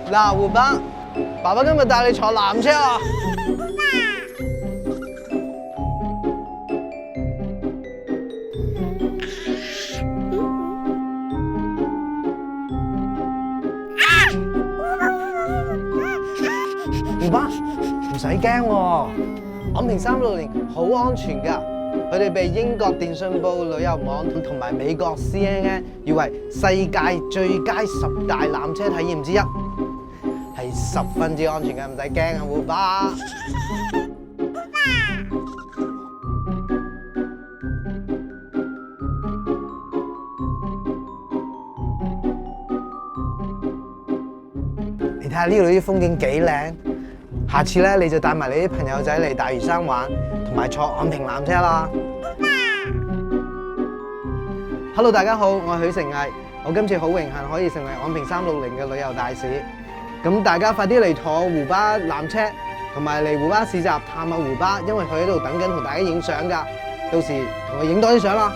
嗱，胡巴，爸爸今日帶你坐纜車啊！胡巴，唔使驚喎，昂坪360好安全㗎。佢哋被英國電訊報旅遊網同埋美國 CNN 譽為世界最佳10大纜車體驗之一，係十分之安全嘅，唔使驚啊，胡巴。你睇下呢度啲風景幾靚，下次咧你就帶埋你啲朋友仔嚟大嶼山玩，同埋坐昂坪纜車啦。Hello， 大家好，我係許成毅，我今次好榮幸可以成為昂坪360嘅旅遊大使。咁大家快啲嚟坐胡巴纜車，同埋嚟胡巴市集探下胡巴，因為佢喺度等緊同大家影相㗎。到時同佢影多啲相啦。